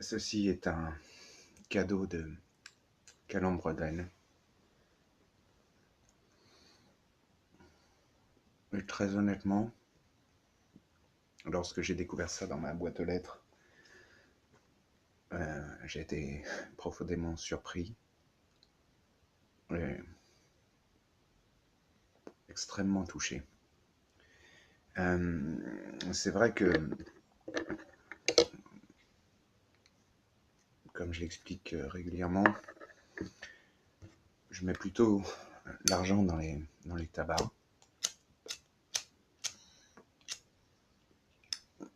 Ceci est un cadeau de Callum Broden. Et très honnêtement, lorsque j'ai découvert ça dans ma boîte aux lettres, j'ai été profondément surpris et extrêmement touché. C'est vrai que, comme je l'explique régulièrement, je mets plutôt l'argent dans les tabacs.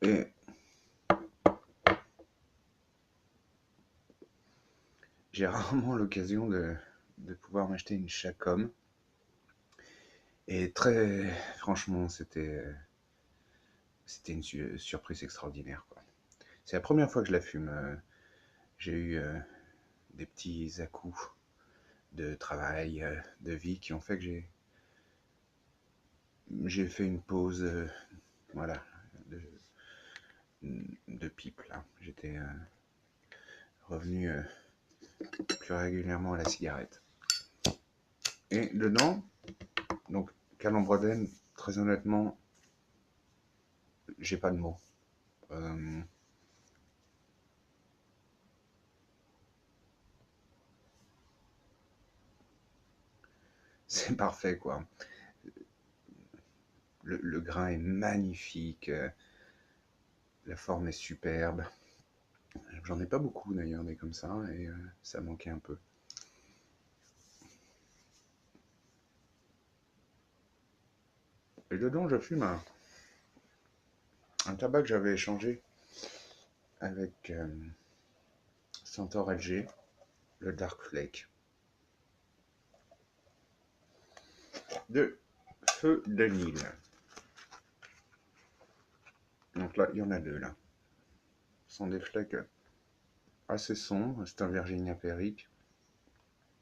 Et j'ai rarement l'occasion de pouvoir m'acheter une Chacom. Et très franchement, c'était une surprise extraordinaire, quoi. C'est la première fois que je la fume. J'ai eu des petits à-coups de travail, de vie qui ont fait que j'ai fait une pause, voilà, de, de pipe là. J'étais revenu plus régulièrement à la cigarette. Et dedans, donc Callum Broden, très honnêtement, j'ai pas de mots. Euh, c'est parfait, quoi. Le grain est magnifique, la forme est superbe. J'en ai pas beaucoup d'ailleurs des comme ça, et ça manquait un peu. Et dedans, je fume un tabac que j'avais échangé avec Centaure LG, le Dark Flake, de Feu de Nil. Donc là, il y en a deux là. Ce sont des flakes assez sombres. C'est un Virginia Perique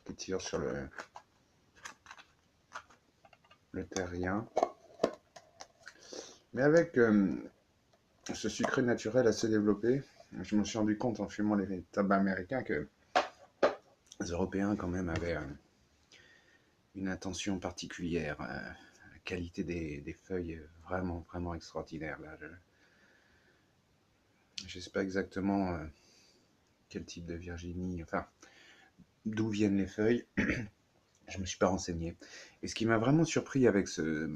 qui tire sur le terrien. Mais avec ce sucré naturel assez développé, je me suis rendu compte en fumant les tabacs américains que les Européens quand même avaient une attention particulière. La qualité des feuilles vraiment, vraiment extraordinaire. Là, je ne sais pas exactement quel type de Virginie, enfin, d'où viennent les feuilles. Je ne me suis pas renseigné. Et ce qui m'a vraiment surpris avec ce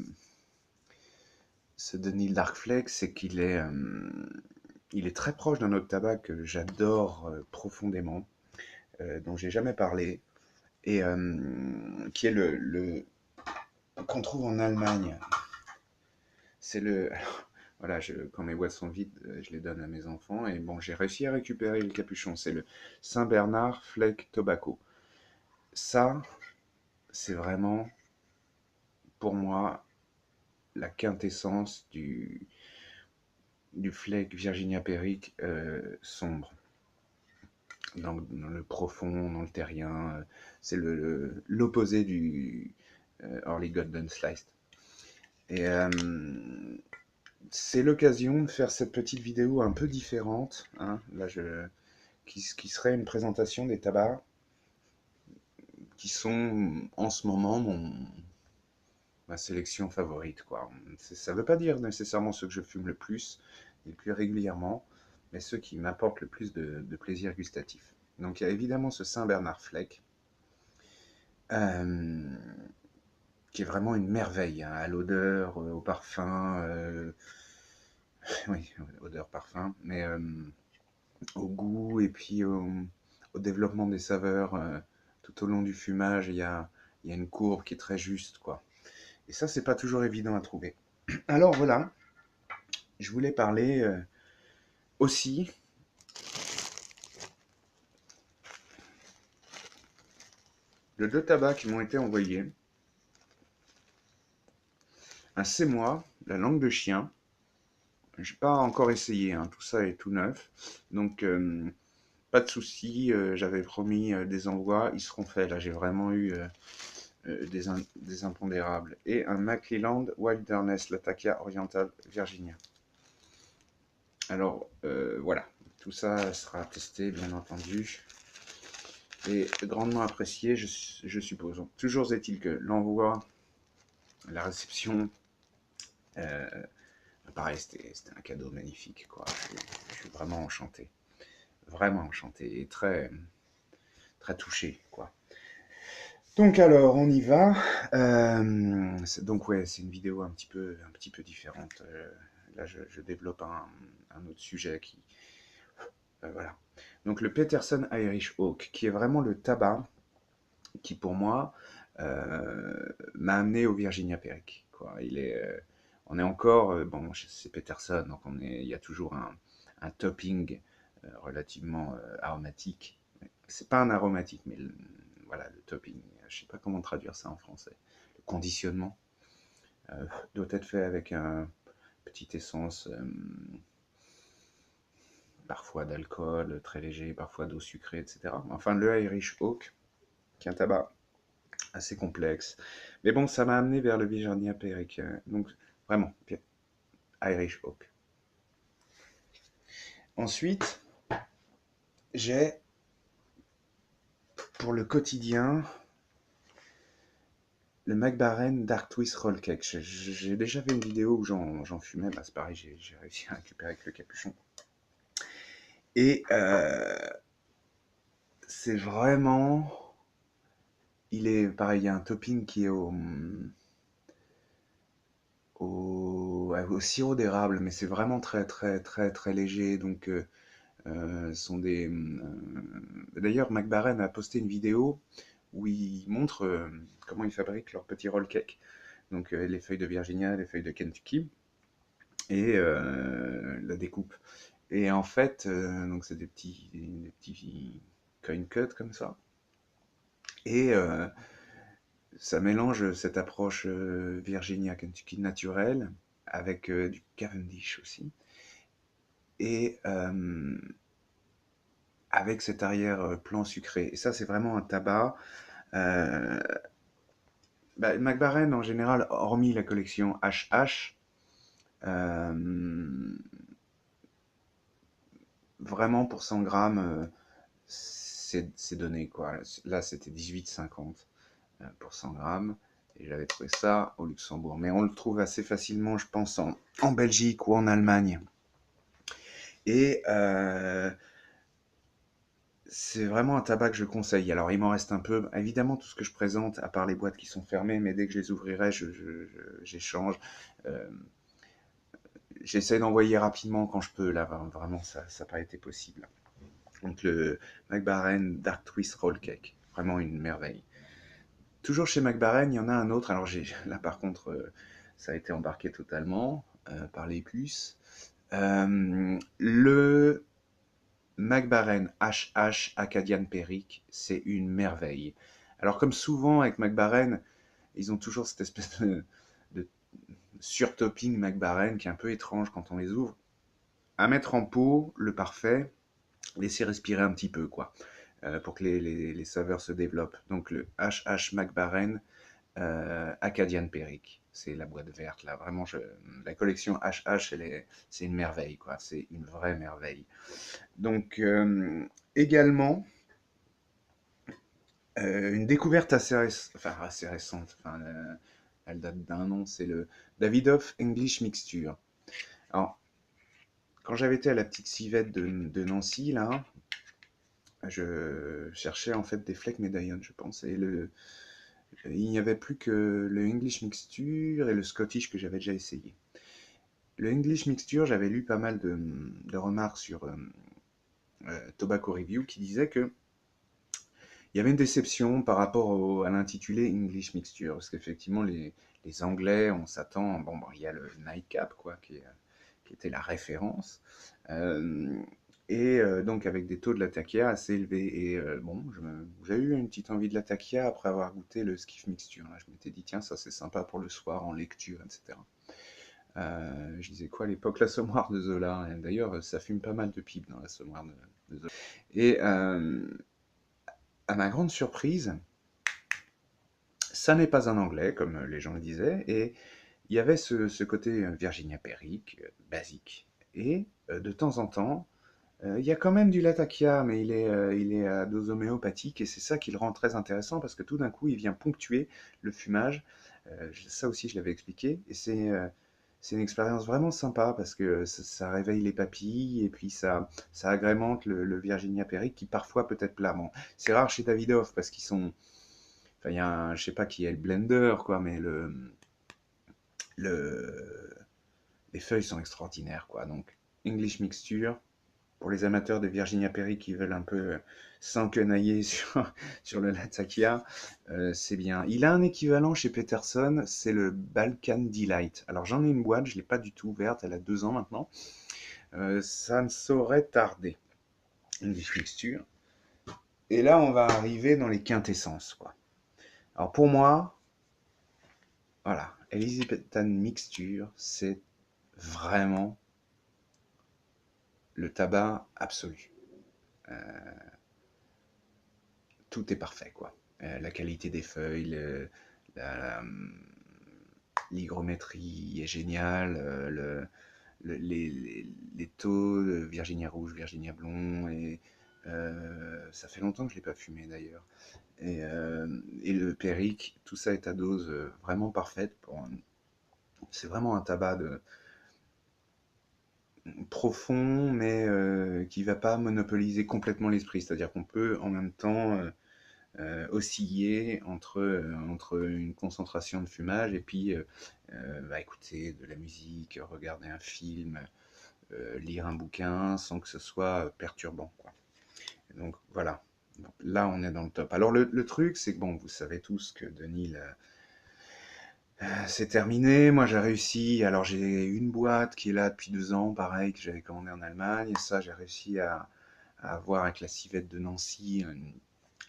Denil Dark Flex, c'est il est très proche d'un autre tabac que j'adore profondément, dont j'ai jamais parlé, et qui est qu'on trouve en Allemagne. C'est le voilà, quand mes boîtes sont vides, je les donne à mes enfants. Et bon, j'ai réussi à récupérer le capuchon. C'est le Saint-Bernard Flake Tobacco. Ça, c'est vraiment, pour moi, la quintessence du flake Virginia Perique sombre. Dans le profond, dans le terrien. C'est l'opposé du Early Golden Sliced. Et c'est l'occasion de faire cette petite vidéo un peu différente, hein, là qui serait une présentation des tabacs qui sont en ce moment ma sélection favorite, quoi. Ça ne veut pas dire nécessairement ceux que je fume le plus et le plus régulièrement, mais ceux qui m'apportent le plus de plaisir gustatif. Donc il y a évidemment ce Saint-Bernard Fleck, euh, qui est vraiment une merveille, hein, à l'odeur, au parfum, oui, odeur, parfum, mais au goût et puis au développement des saveurs tout au long du fumage, il y a une courbe qui est très juste, quoi. Et ça, c'est pas toujours évident à trouver. Alors voilà, je voulais parler aussi de deux tabacs qui m'ont été envoyés. Un c'est moi, la langue de chien. J'ai pas encore essayé, hein, tout ça est tout neuf. Donc pas de souci, j'avais promis des envois, ils seront faits. Là, j'ai vraiment eu des impondérables. Et un Macleland Wilderness Latakia Oriental Virginia. Alors voilà, tout ça sera testé, bien entendu, et grandement apprécié, je suppose. Toujours est-il que l'envoi, la réception, euh, pareil, c'était un cadeau magnifique, quoi. Je suis vraiment enchanté et très, très touché, quoi. Donc alors, on y va. Donc ouais, c'est une vidéo un petit peu différente. Là, je développe un autre sujet qui, voilà. Donc le Peterson Irish Oak, qui est vraiment le tabac qui pour moi m'a amené au Virginia Perique, quoi. On est encore, bon, c'est Peterson, donc il y a toujours un topping relativement aromatique. C'est pas un aromatique, mais voilà, le topping. Je sais pas comment traduire ça en français. Le conditionnement doit être fait avec un petite essence, parfois d'alcool très léger, parfois d'eau sucrée, etc. Enfin, le Irish Oak, qui est un tabac assez complexe. Mais bon, ça m'a amené vers le Virginia Perique. Donc, vraiment, Irish Oak. Ensuite, j'ai, pour le quotidien, le Mac Baren Dark Twist Roll Cake. J'ai déjà fait une vidéo où j'en fumais. Bah, c'est pareil, j'ai réussi à récupérer avec le capuchon. Et c'est vraiment... Il est pareil, il y a un topping qui est au sirop d'érable, mais c'est vraiment très très très très léger. Donc sont des. D'ailleurs, Mac Baren a posté une vidéo où il montre comment ils fabriquent leurs petits roll cake. Donc les feuilles de Virginia, les feuilles de Kentucky et la découpe. Et en fait, donc c'est des petits coin cuts comme ça. Et ça mélange cette approche Virginia Kentucky naturelle avec du Cavendish aussi. Et avec cet arrière-plan sucré. Et ça, c'est vraiment un tabac. Euh, Mac Baren, en général, hormis la collection HH, euh, vraiment pour 100 grammes, c'est donné, quoi. Là, c'était 18,50 pour 100 grammes. Et j'avais trouvé ça au Luxembourg. Mais on le trouve assez facilement, je pense, en Belgique ou en Allemagne. Et c'est vraiment un tabac que je conseille. Alors, il m'en reste un peu. Évidemment, tout ce que je présente, à part les boîtes qui sont fermées, mais dès que je les ouvrirai, j'échange. Euh, J'essaie d'envoyer rapidement quand je peux. Là, vraiment, ça n'a pas été possible. Donc, le Mac Baren Dark Twist Roll Cake. Vraiment une merveille. Toujours chez Mac Baren, il y en a un autre. Alors, là, par contre, ça a été embarqué totalement par les puces. Le Mac Baren HH Acadian Perique, c'est une merveille. Alors, comme souvent avec Mac Baren, ils ont toujours cette espèce de surtopping Mac Baren qui est un peu étrange quand on les ouvre. À mettre en pot, le parfait, laisser respirer un petit peu, quoi, pour que les saveurs se développent. Donc, le HH Mac Baren Acadian Perique. C'est la boîte verte, là. Vraiment, la collection HH, c'est une merveille, quoi. C'est une vraie merveille. Donc, également, une découverte assez récente, enfin, elle date d'un an, c'est le Davidoff English Mixture. Alors, quand j'avais été à la petite civette de Nancy, là, je cherchais en fait des flakes médaillons, je pense, et il n'y avait plus que le English Mixture et le Scottish que j'avais déjà essayé. Le English Mixture, j'avais lu pas mal de remarques sur Tobacco Review qui disaient que il y avait une déception par rapport à l'intitulé English Mixture, parce qu'effectivement, les Anglais, on s'attend, bon, il y a le Nightcap, quoi, qui était la référence, euh, et donc avec des taux de latakia assez élevés. Et bon, j'ai eu une petite envie de latakia après avoir goûté le Skiff Mixture. Là, je m'étais dit, tiens, ça c'est sympa pour le soir en lecture, etc. Je disais quoi à l'époque, l'assommoir de Zola. D'ailleurs, ça fume pas mal de pipes dans l'assommoir de Zola. Et à ma grande surprise, ça n'est pas un anglais, comme les gens le disaient, et il y avait ce côté Virginia Perique, basique. Et de temps en temps, Il y a quand même du latakia, mais il est à dose homéopathique et c'est ça qui le rend très intéressant parce que tout d'un coup, il vient ponctuer le fumage. Ça aussi, je l'avais expliqué et c'est une expérience vraiment sympa parce que ça réveille les papilles et puis ça agrémente le Virginia Perique qui parfois peut être plat. Bon, c'est rare chez Davidoff parce qu'ils sont, enfin, il y a je sais pas qui est le blender quoi, mais le, les feuilles sont extraordinaires quoi. Donc English Mixture pour les amateurs de Virginia Perry qui veulent un peu s'enquenailler sur le Latakia, c'est bien. Il a un équivalent chez Peterson, c'est le Balkan Delight. Alors j'en ai une boîte, je ne l'ai pas du tout ouverte, elle a 2 ans maintenant. Ça ne saurait tarder. English Mixture. Et là, on va arriver dans les quintessences, quoi. Alors pour moi, voilà, Elizabethan Mixture, c'est vraiment le tabac absolu. Tout est parfait, quoi. La qualité des feuilles, la, l'hygrométrie est géniale, les taux de Virginia rouge, Virginia blond, et ça fait longtemps que je ne l'ai pas fumé d'ailleurs. Et le Périque, tout ça est à dose vraiment parfaite. C'est vraiment un tabac profond, mais qui ne va pas monopoliser complètement l'esprit. C'est-à-dire qu'on peut en même temps osciller entre une concentration de fumage et puis bah, écouter de la musique, regarder un film, lire un bouquin sans que ce soit perturbant, quoi. Donc voilà, donc, là on est dans le top. Alors le truc c'est que bon, vous savez tous que Denis c'est terminé. Moi j'ai réussi, alors j'ai une boîte qui est là depuis 2 ans, pareil, que j'avais commandé en Allemagne, et ça j'ai réussi à avoir avec la civette de Nancy,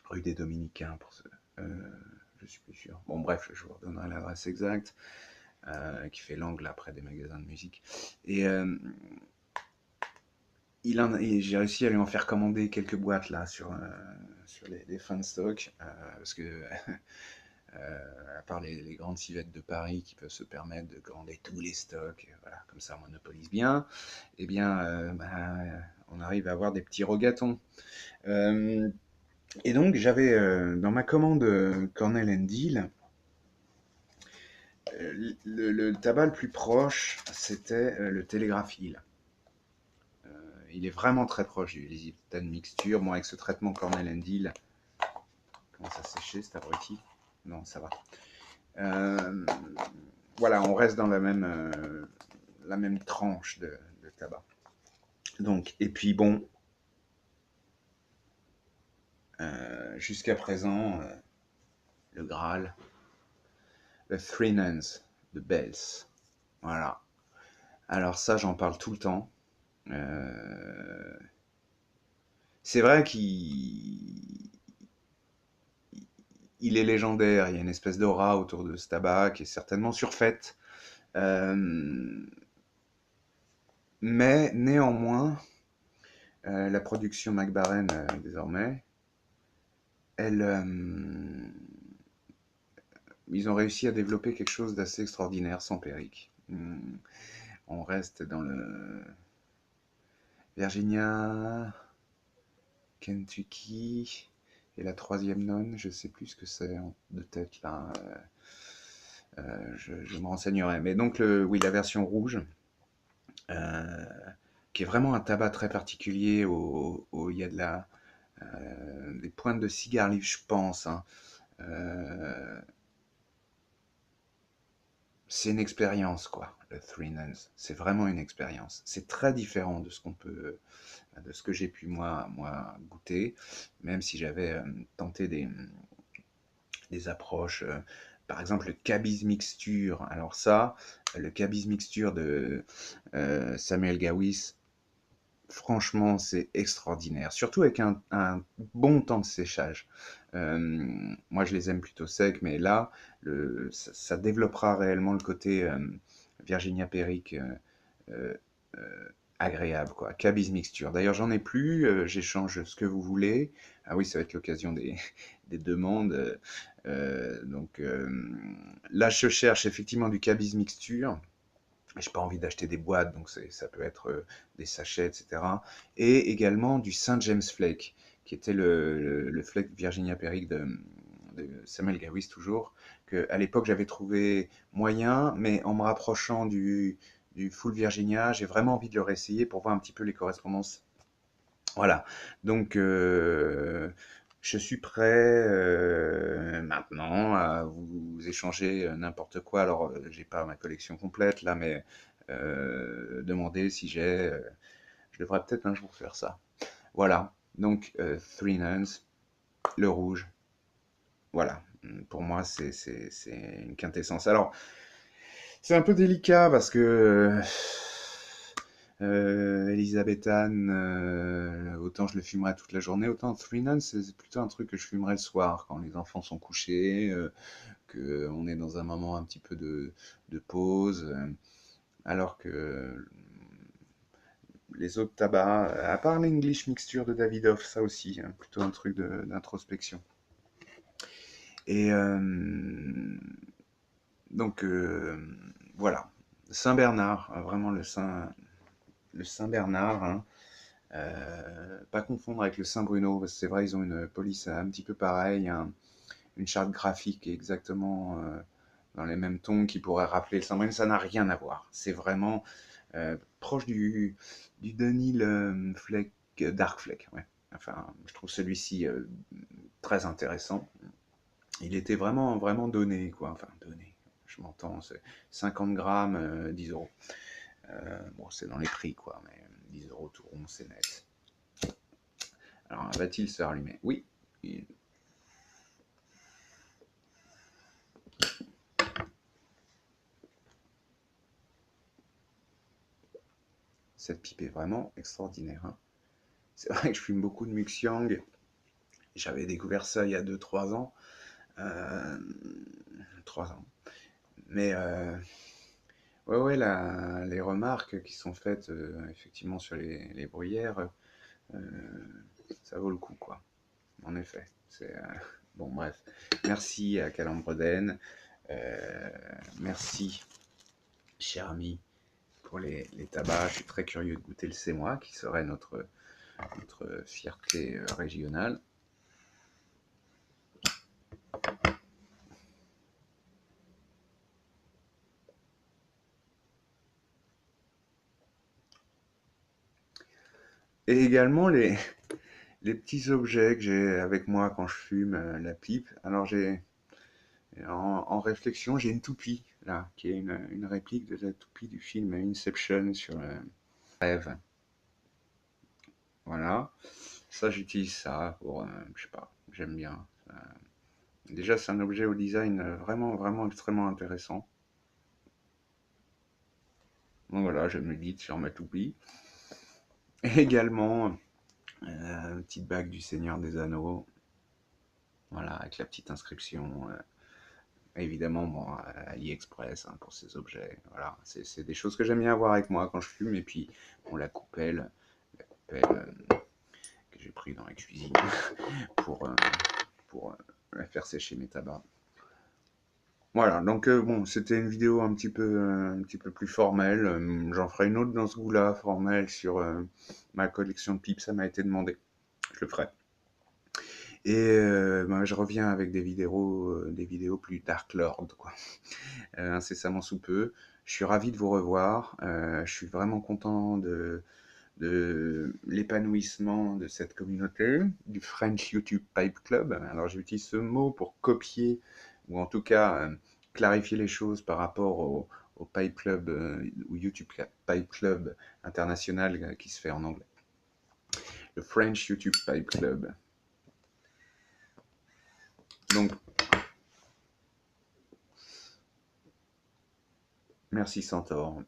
rue des Dominicains, pour ce, euh, je suis plus sûr. Bon, bref, je vous redonnerai l'adresse exacte, qui fait l'angle après des magasins de musique. Et, et j'ai réussi à lui en faire commander quelques boîtes là sur les fins de stock, parce que à part les grandes civettes de Paris qui peuvent se permettre de commander tous les stocks, voilà, comme ça on monopolise bien, et eh bien bah, on arrive à avoir des petits rogatons. Euh, et donc j'avais dans ma commande Cornell Deal, le tabac le plus proche, c'était le télégraphile. Il est vraiment très proche du Elizabethan Mixture. Moi, avec ce traitement Cornell Deal, comment ça sécher cet abruti? Non, ça va. Euh, voilà, on reste dans la même tranche de tabac. Donc, et puis bon, jusqu'à présent, le Graal, le Three Nuns de Bells. Voilà. Alors ça, j'en parle tout le temps. C'est vrai qu'il est légendaire, il y a une espèce d'aura autour de ce tabac qui est certainement surfaite. Euh, mais néanmoins, la production McBaren désormais, elle, ils ont réussi à développer quelque chose d'assez extraordinaire sans Périque. On reste dans le Virginia, Kentucky, et la troisième nonne, je sais plus ce que c'est de tête là. Je me renseignerai. Mais donc, oui, la version rouge, euh, qui est vraiment un tabac très particulier. Il y a des pointes de cigare livre, je pense, hein. Euh, c'est une expérience, quoi, le Three Nuns. C'est vraiment une expérience. C'est très différent de ce que j'ai pu moi goûter, même si j'avais tenté des approches. Par exemple, le Cabis Mixture. Alors ça, le Cabis Mixture de Samuel Gawis, franchement, c'est extraordinaire. Surtout avec un bon temps de séchage. Moi, je les aime plutôt secs, mais là, ça développera réellement le côté Virginia Perique euh, euh, agréable, quoi. Cabis Mixture. D'ailleurs, j'en ai plus. J'échange ce que vous voulez. Ah oui, ça va être l'occasion des demandes. Donc là, je cherche effectivement du Cabis Mixture. J'ai pas envie d'acheter des boîtes, donc ça peut être des sachets, etc. Et également du Saint James Flake, qui était le flake Virginia Perique de Samuel Gawis toujours, que à l'époque j'avais trouvé moyen, mais en me rapprochant du Full Virginia, j'ai vraiment envie de le réessayer pour voir un petit peu les correspondances. Voilà, donc je suis prêt maintenant à vous échanger n'importe quoi. Alors, j'ai pas ma collection complète là, mais demander si j'ai. Je devrais peut-être un jour faire ça. Voilà, donc Three Nuns, le rouge. Voilà, pour moi, c'est une quintessence. Alors, c'est un peu délicat parce que Elizabeth Anne, autant je le fumerais toute la journée, autant Three Nuns, c'est plutôt un truc que je fumerais le soir, quand les enfants sont couchés, qu'on est dans un moment un petit peu de pause, alors que les autres tabacs, à part l'English Mixture de Davidoff, ça aussi, hein, plutôt un truc d'introspection. Et donc, voilà. Saint-Bernard, vraiment le Saint-Bernard, hein. Pas confondre avec le Saint-Bruno, parce que c'est vrai, ils ont une police un petit peu pareille, une charte graphique exactement dans les mêmes tons qui pourraient rappeler le Saint-Bruno. Ça n'a rien à voir. C'est vraiment proche du Dunhill Fleck, Dark Fleck. Ouais. Enfin, je trouve celui-ci très intéressant. Il était vraiment, vraiment donné, quoi. Enfin, donné. Je m'entends, c'est 50 grammes, 10 euros. Bon, c'est dans les prix, quoi, mais 10 euros tout rond, c'est net. Alors, va-t-il se rallumer? Oui. Cette pipe est vraiment extraordinaire, hein. C'est vrai que je fume beaucoup de Muxiang. J'avais découvert ça il y a 2-3 ans. 3 ans. Mais ouais, ouais, les remarques qui sont faites effectivement sur les bruyères, euh, ça vaut le coup, quoi. En effet. Bon, bref. Merci à Calambreden. Euh, Merci, cher ami, pour les tabacs. Je suis très curieux de goûter le C-moi, qui serait notre fierté régionale. Et également les petits objets que j'ai avec moi quand je fume la pipe. Alors en réflexion, j'ai une toupie là, qui est une réplique de la toupie du film Inception sur le rêve. Voilà. Ça, j'utilise ça pour, je sais pas, j'aime bien. Déjà, c'est un objet au design vraiment, vraiment extrêmement intéressant. Donc voilà, je médite sur ma toupie. Et également, une petite bague du Seigneur des Anneaux. Voilà, avec la petite inscription. Évidemment, bon, AliExpress hein, pour ces objets. Voilà, c'est des choses que j'aime bien avoir avec moi quand je fume. Et puis, bon, la coupelle que j'ai pris dans la cuisine pour, faire sécher mes tabacs. Voilà, donc bon, c'était une vidéo un petit peu plus formelle. J'en ferai une autre dans ce goût-là, formelle, sur ma collection de pipes, ça m'a été demandé. Je le ferai. Et ben, je reviens avec des vidéos plus Dark Lord, quoi. Incessamment sous peu. Je suis ravi de vous revoir. Je suis vraiment content de l'épanouissement de cette communauté, du French YouTube Pipe Club. Alors j'utilise ce mot pour copier, ou en tout cas clarifier les choses par rapport au Pipe Club, ou YouTube Pipe Club international qui se fait en anglais. Le French YouTube Pipe Club. Donc, merci Centaure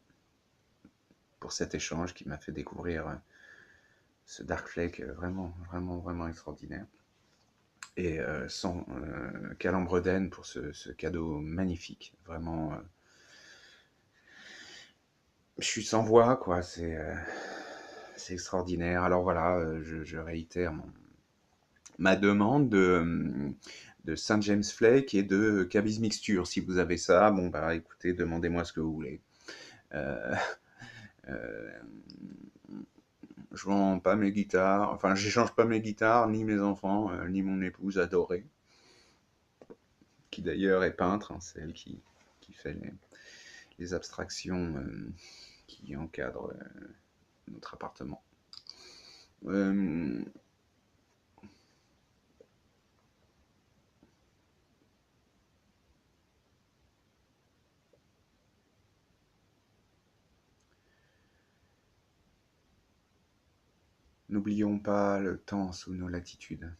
pour cet échange qui m'a fait découvrir ce Dark Flake vraiment, vraiment, vraiment extraordinaire. Et sans Calambreden pour ce cadeau magnifique. Vraiment, je suis sans voix, quoi. C'est extraordinaire. Alors voilà, je réitère ma demande de Saint James Flake et de Cabis Mixture. Si vous avez ça, bon bah écoutez, demandez-moi ce que vous voulez. Euh, euh, je vends pas mes guitares, enfin, j'échange pas mes guitares, ni mes enfants, ni mon épouse adorée, qui d'ailleurs est peintre, hein, c'est elle qui fait les abstractions qui encadrent notre appartement. Euh, N'oublions pas le temps sous nos latitudes.